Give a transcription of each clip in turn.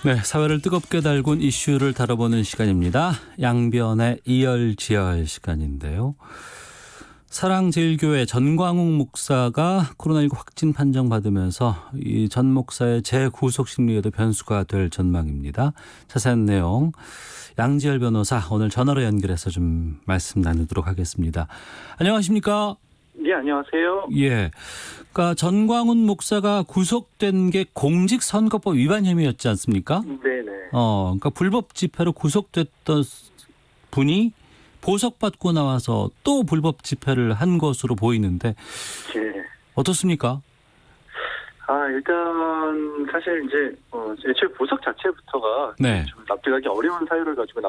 네, 사회를 뜨겁게 달군 이슈를 다뤄보는 시간입니다. 양변의 이열지열 시간인데요. 사랑제일교회 전광욱 목사가 코로나19 확진 판정받으면서 이 전 목사의 재구속 심리에도 변수가 될 전망입니다. 자세한 내용 양지열 변호사 오늘 전화로 연결해서 좀 말씀 나누도록 하겠습니다. 안녕하십니까? 네, 안녕하세요. 예. 그러니까 전광훈 목사가 구속된 게 공직선거법 위반 혐의였지 않습니까? 네네. 그러니까 불법 집회로 구속됐던 분이 보석받고 나와서 또 불법 집회를 한 것으로 보이는데 네. 어떻습니까? 일단 사실 이제 애초에 보석 자체부터가 네. 좀 납득하기 어려운 사유를 가지고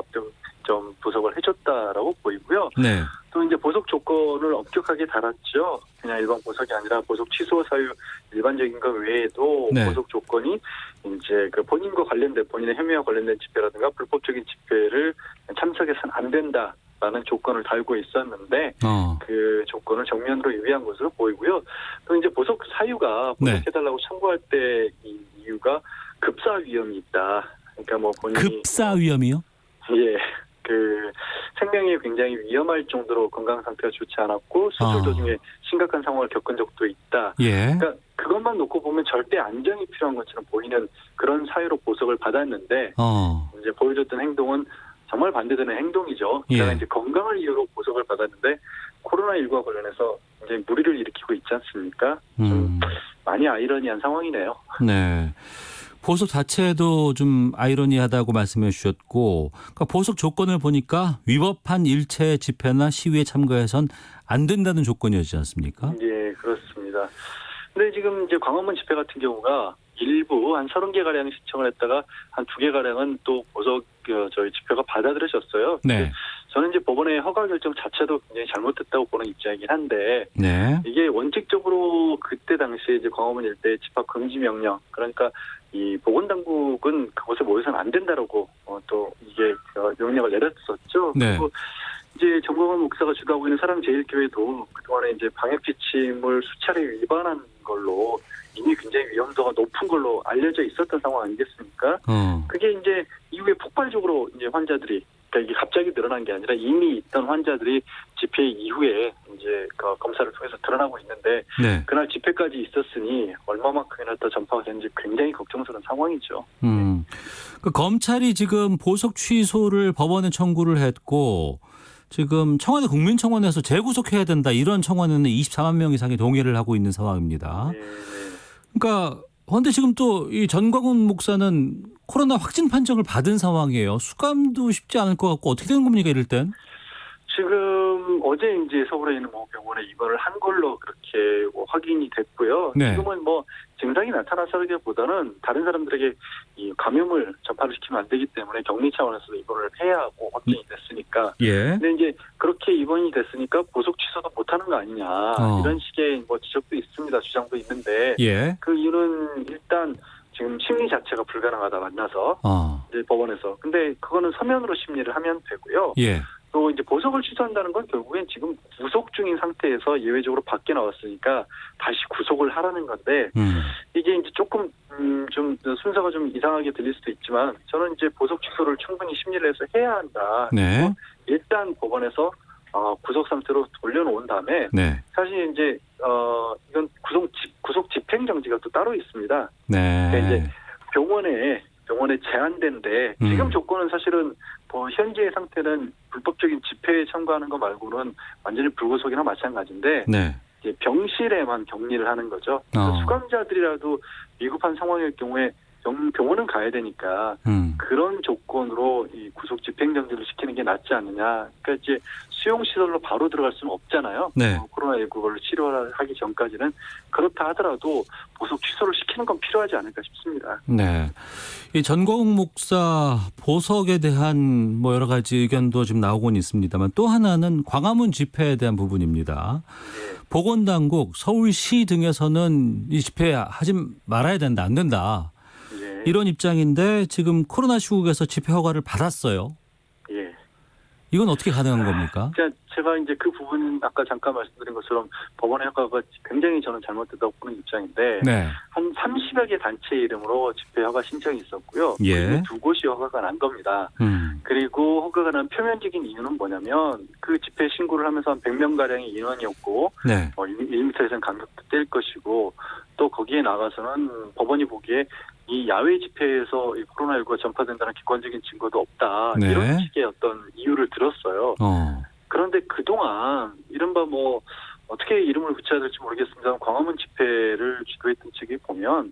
좀 보석을 해줬다라고 보이고요. 네. 또 이제 보석 조건을 엄격하게 달았죠. 그냥 일반 보석이 아니라 보석 취소 사유 일반적인 것 외에도 네. 보석 조건이 이제 그 본인과 관련된 본인의 혐의와 관련된 집회라든가 불법적인 집회를 참석해서는 안 된다. 라는 조건을 달고 있었는데 그 조건을 정면으로 위배한 것으로 보이고요. 또 이제 보석 사유가 보석해달라고 청구할 때 이 이유가 급사 위험이 있다. 그러니까 뭐 본인이 급사 위험이요? 예, 그 생명이 굉장히 위험할 정도로 건강 상태가 좋지 않았고 수술 도중에 심각한 상황을 겪은 적도 있다. 예. 그러니까 그것만 놓고 보면 절대 안정이 필요한 것처럼 보이는 그런 사유로 보석을 받았는데 이제 보여줬던 행동은 정말 반대되는 행동이죠. 그다음에 이제 건강을 이유로 보석을 받았는데 코로나19와 관련해서 이제 무리를 일으키고 있지 않습니까? 좀 많이 아이러니한 상황이네요. 네. 보석 자체도 좀 아이러니하다고 말씀해 주셨고, 그러니까 보석 조건을 보니까 위법한 일체 집회나 시위에 참가해선 안 된다는 조건이었지 않습니까? 예, 그렇습니다. 근데 지금 이제 광화문 집회 같은 경우가 일부 한 30개 가량 신청을 했다가 한 2개 가량은 또 보석 저희 집회가 받아들여졌어요. 네. 저는 이제 법원의 허가 결정 자체도 굉장히 잘못됐다고 보는 입장이긴 한데 네. 이게 원칙적으로 그때 당시에 이제 광화문 일대 집합 금지 명령 그러니까 이 보건당국은 그곳에 모여서는 안 된다라고 또 이게 명령을 내렸었죠. 네. 그리고 이제 전광훈 목사가 주도하고 있는 사랑제일교회도 그동안에 이제 방역 지침을 수차례 위반한 걸로 이미 굉장히 위험도가 높은 걸로 알려져 있었던 상황 아니겠습니까? 그게 이제 이후에 폭발적으로 이제 환자들이 그러니까 이게 갑자기 늘어난 게 아니라 이미 있던 환자들이 집회 이후에 이제 그 검사를 통해서 드러나고 있는데 네. 그날 집회까지 있었으니 얼마만큼이나 더 전파가 되는지 굉장히 걱정스러운 상황이죠. 그 검찰이 지금 보석 취소를 법원에 청구를 했고 지금 청와대 국민청원에서 재구속해야 된다 이런 청원에는 24만 명 이상이 동의를 하고 있는 상황입니다. 네. 그러니까 그런데 지금 또 이 전광훈 목사는 코로나 확진 판정을 받은 상황이에요. 수감도 쉽지 않을 것 같고 어떻게 되는 겁니까 이럴 땐? 지금 어제 이제 서울에 있는 모 병원에 입원을 한 걸로 그렇게 확인이 됐고요. 네. 지금은 뭐 증상이 나타나서기보다는 다른 사람들에게 이 감염을 전파를 시키면 안 되기 때문에 격리 차원에서 입원을 해야 하고 확진이 됐으니까. 예. 근데 이제 그렇게 입원이 됐으니까 보석 취소도 못하는 거 아니냐 이런 식의 뭐 지적도 있습니다. 주장도 있는데 예. 그 이유는 일단 지금 심리 자체가 불가능하다 만나서 이제 법원에서. 근데 그거는 서면으로 심리를 하면 되고요. 예. 또 이제 보석을 취소한다는 건 결국엔 지금 구속 중인 상태에서 예외적으로 밖에 나왔으니까 다시 구속을 하라는 건데 이게 이제 조금 좀 순서가 좀 이상하게 들릴 수도 있지만 저는 이제 보석 취소를 충분히 심리를 해서 해야 한다. 네. 일단 법원에서 구속 상태로 돌려놓은 다음에 네. 사실 이제 이건 구속 집행 정지가 또 따로 있습니다. 네. 그러니까 이제 병원에 제한된데 지금 조건은 사실은 뭐 현재의 상태는 불법적인 집회에 참가하는 거 말고는 완전히 불구속이나 마찬가지인데 네. 이제 병실에만 격리를 하는 거죠. 그래서 수감자들이라도 위급한 상황일 경우에 병원은 가야 되니까 그런 조건으로 이 구속 집행정지를 시키는 게 낫지 않느냐. 그러니까 이제 수용시설로 바로 들어갈 수는 없잖아요. 네. 코로나19를 치료를 하기 전까지는. 그렇다 하더라도 보석 취소를 시키는 건 필요하지 않을까 싶습니다. 네. 이 전광욱 목사 보석에 대한 뭐 여러 가지 의견도 지금 나오곤 있습니다만 또 하나는 광화문 집회에 대한 부분입니다. 네. 보건당국, 서울시 등에서는 이 집회 하지 말아야 된다, 안 된다. 예. 이런 입장인데 지금 코로나 시국에서 집회 허가를 받았어요. 예. 이건 어떻게 가능한 겁니까? 제가 이제 그 부분 아까 잠깐 말씀드린 것처럼 법원의 효과가 굉장히 저는 잘못됐다고 보는 입장인데 네. 한 30여 30여 개 단체 이름으로 집회 허가 신청이 있었고요. 예. 두 곳이 허가가 난 겁니다. 음. 그리고 허가가 난 표면적인 이유는 뭐냐면 그 집회 신고를 하면서 한 100명가량의 인원이었고 네. 1m 이상 간격도 뗄 것이고 또 거기에 나가서는 법원이 보기에 이 야외 집회에서 이 코로나19가 전파된다는 객관적인 증거도 없다. 네. 이런 식의 어떤 이유를 들었어요. 어. 그런데 그동안 이른바 뭐 어떻게 이름을 붙여야 될지 모르겠습니다만 광화문 집회를 주도했던 측이 보면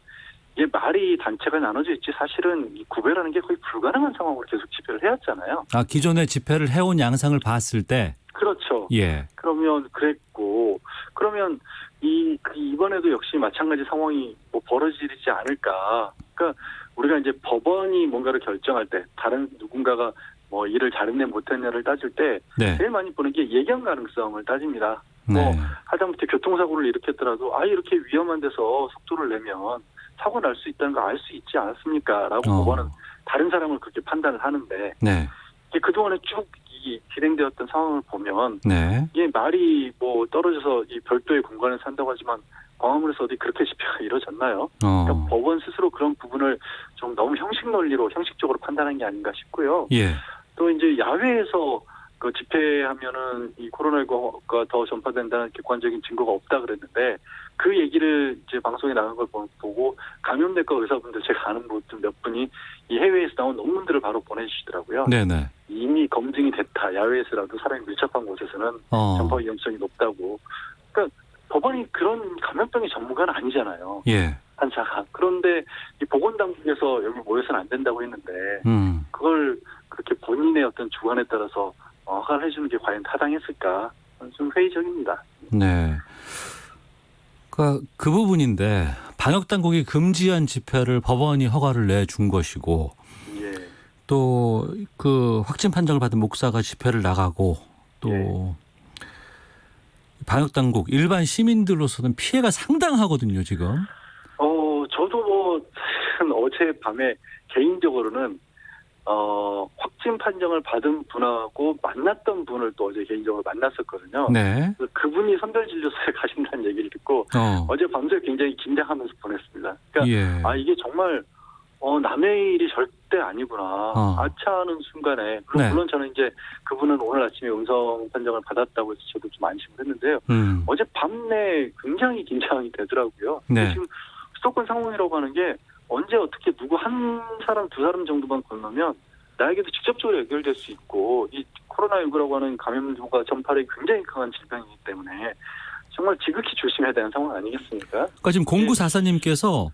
이게 말이 단체가 나눠져 있지 사실은 이 구별하는 게 거의 불가능한 상황으로 계속 집회를 해왔잖아요. 아, 기존에 집회를 해온 양상을 봤을 때. 그렇죠. 예. 그러면 그랬고 그러면 이번에도 역시 마찬가지 상황이 뭐 벌어지지 않을까. 그러니까 우리가 이제 법원이 뭔가를 결정할 때 다른 누군가가 뭐 일을 잘했네 못했냐를 따질 때 네. 제일 많이 보는 게 예견 가능성을 따집니다. 뭐 네. 하다못해 교통사고를 일으켰더라도 이렇게 위험한 데서 속도를 내면 사고 날 수 있다는 거 알 수 있지 않았습니까? 라고 법원은 다른 사람을 그렇게 판단을 하는데 네. 이게 그동안에 쭉 진행되었던 상황을 보면 네. 이게 말이 뭐 떨어져서 이 별도의 공간에 산다고 하지만 광화문에서 어디 그렇게 집회가 이루어졌나요? 그러니까 법원 스스로 그런 부분을 좀 너무 형식적으로 판단한 게 아닌가 싶고요. 예. 또 이제 야외에서 그 집회하면은 이 코로나19가 더 전파된다는 객관적인 증거가 없다 그랬는데 그 얘기를 이제 방송에 나간 걸 보고 감염내과 의사분들 제가 아는 분들 몇 분이 이 해외에서 나온 논문들을 바로 보내주시더라고요. 네네. 이미 검증이 됐다. 야외에서라도 사람이 밀접한 곳에서는 전파 위험성이 높다고. 그러니까 법원이 그런 감염병의 전문가는 아니잖아요. 예. 판사가. 그런데 이 보건당국에서 여기 모여서는 안 된다고 했는데 그걸 그렇게 본인의 어떤 주관에 따라서 허가를 해주는 게 과연 타당했을까? 좀 회의적입니다. 네. 그 부분인데 방역당국이 금지한 집회를 법원이 허가를 내준 것이고 예. 또 그 확진 판정을 받은 목사가 집회를 나가고 또 예. 방역당국 일반 시민들로서는 피해가 상당하거든요 지금. 저도 뭐 사실은 어젯밤에 개인적으로는 확진 판정을 받은 분하고 만났던 분을 또 어제 개인적으로 만났었거든요. 네. 그분이 선별진료소에 가신다는 얘기를 듣고 어제 밤새 굉장히 긴장하면서 보냈습니다. 그러니까 예. 이게 정말 남의 일이 절대 아니구나. 아차하는 순간에 물론 저는 이제 그분은 오늘 아침에 음성 판정을 받았다고 해서 저도 좀 안심을 했는데요. 어제 밤내 굉장히 긴장이 되더라고요. 네. 지금 수도권 상황이라고 하는 게 언제 어떻게 누구 한 사람 두 사람 정도만 건너면 나에게도 직접적으로 연결될 수 있고 이 코로나19라고 하는 감염도가 전파력이 굉장히 강한 질병이기 때문에 정말 지극히 조심해야 되는 상황 아니겠습니까? 그러니까 지금 0944님께서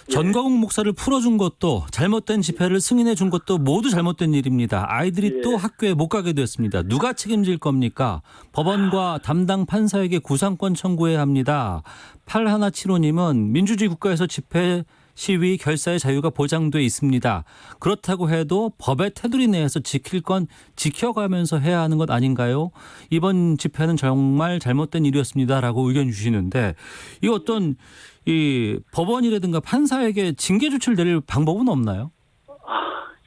전광훈 목사를 풀어준 것도 잘못된 집회를 승인해 준 것도 모두 잘못된 일입니다. 아이들이 또 학교에 못 가게 됐습니다. 누가 책임질 겁니까? 법원과 담당 판사에게 구상권 청구해야 합니다. 8175님은 민주주의 국가에서 집회 시위 결사의 자유가 보장돼 있습니다. 그렇다고 해도 법의 테두리 내에서 지킬 건 지켜가면서 해야 하는 것 아닌가요? 이번 집회는 정말 잘못된 일이었습니다라고 의견 주시는데 이 어떤 이 법원이라든가 판사에게 징계 조치를 내릴 방법은 없나요?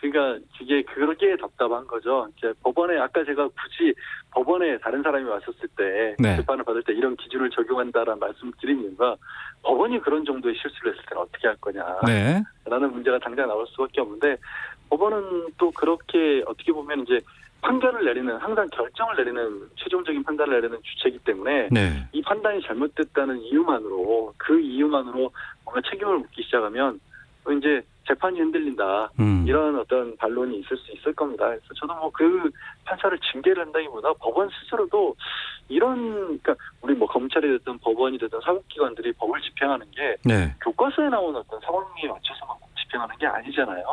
그러니까 이게 그렇게 답답한 거죠. 이제 법원에 아까 제가 굳이 법원에 다른 사람이 왔었을 때 재판을 받을 때 이런 기준을 적용한다라는 말씀을 드린 이유가 법원이 그런 정도의 실수를 했을 때는 어떻게 할 거냐라는 문제가 당장 나올 수밖에 없는데 법원은 또 그렇게 어떻게 보면 이제 판결을 내리는 항상 결정을 내리는 최종적인 판단을 내리는 주체이기 때문에 이 판단이 잘못됐다는 이유만으로 뭔가 책임을 묻기 시작하면 이제 재판이 흔들린다. 이런 어떤 반론이 있을 수 있을 겁니다. 그래서 저도 뭐 그 판사를 징계를 한다기보다 법원 스스로도 그러니까 우리 뭐 검찰이 됐든 법원이 됐든 사법기관들이 법을 집행하는 게 교과서에 나오는 어떤 상황에 맞춰서만 집행하는 게 아니잖아요.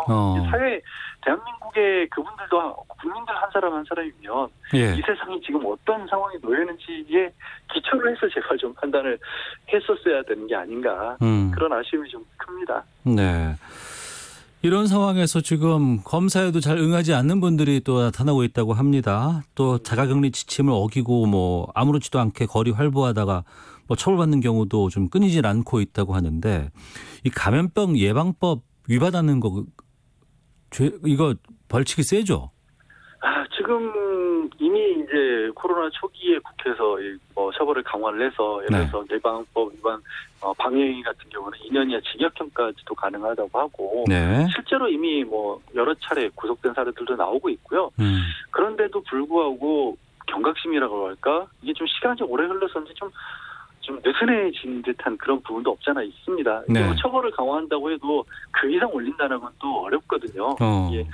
사회 대한민국의 그분들도 국민들 한 사람 한 사람이면 이 세상이 지금 어떤 상황에 놓여 있는지에 기초를 해서 제가 좀 판단을 했었어야 되는 게 아닌가 그런 아쉬움이 좀 큽니다. 네. 이런 상황에서 지금 검사에도 잘 응하지 않는 분들이 또 나타나고 있다고 합니다. 또 자가격리 지침을 어기고 뭐 아무렇지도 않게 거리 활보하다가 뭐 처벌받는 경우도 좀 끊이질 않고 있다고 하는데 이 감염병 예방법 위반하는 거 이거 벌칙이 세죠? 지금 이미 이제 이제 코로나 초기에 국회에서 뭐 처벌을 강화를 해서 예를 들어서 예방법 위반 방해행위 같은 경우는 2년 이하 징역형까지도 가능하다고 하고 네. 실제로 이미 뭐 여러 차례 구속된 사례들도 나오고 있고요. 그런데도 불구하고 경각심이라고 할까? 이게 좀 시간이 오래 흘러서인지 좀 느슨해진 듯한 그런 부분도 없지 않아 있습니다. 네. 뭐 처벌을 강화한다고 해도 그 이상 올린다는 건 또 어렵거든요. 이게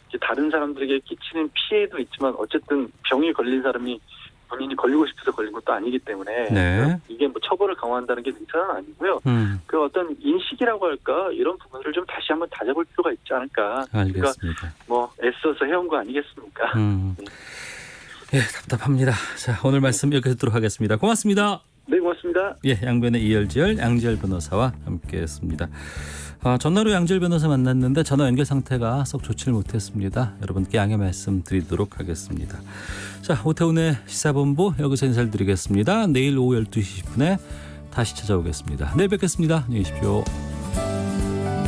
이제 다른 사람들에게 끼치는 피해도 있지만 어쨌든 병에 걸린 사람이 본인이 걸리고 싶어서 걸린 것도 아니기 때문에 네. 이게 뭐 처벌을 강화한다는 게 능사는 아니고요. 그 어떤 인식이라고 할까 이런 부분을 좀 다시 한번 다져볼 필요가 있지 않을까. 알겠습니다. 그러니까 뭐 애써서 해온 거 아니겠습니까? 예, 답답합니다. 자, 오늘 말씀 여기서 듣도록 하겠습니다. 고맙습니다. 네, 고맙습니다. 예, 양변의 이열지열 양지열 변호사와 함께했습니다. 전화로 양지열 변호사 만났는데 전화 연결 상태가 썩 좋지를 못했습니다. 여러분께 양해 말씀드리도록 하겠습니다. 자, 오태훈의 시사본부 여기서 인사를 드리겠습니다. 내일 오후 12시 10분에 다시 찾아오겠습니다. 내일 뵙겠습니다. 안녕히 계십시오.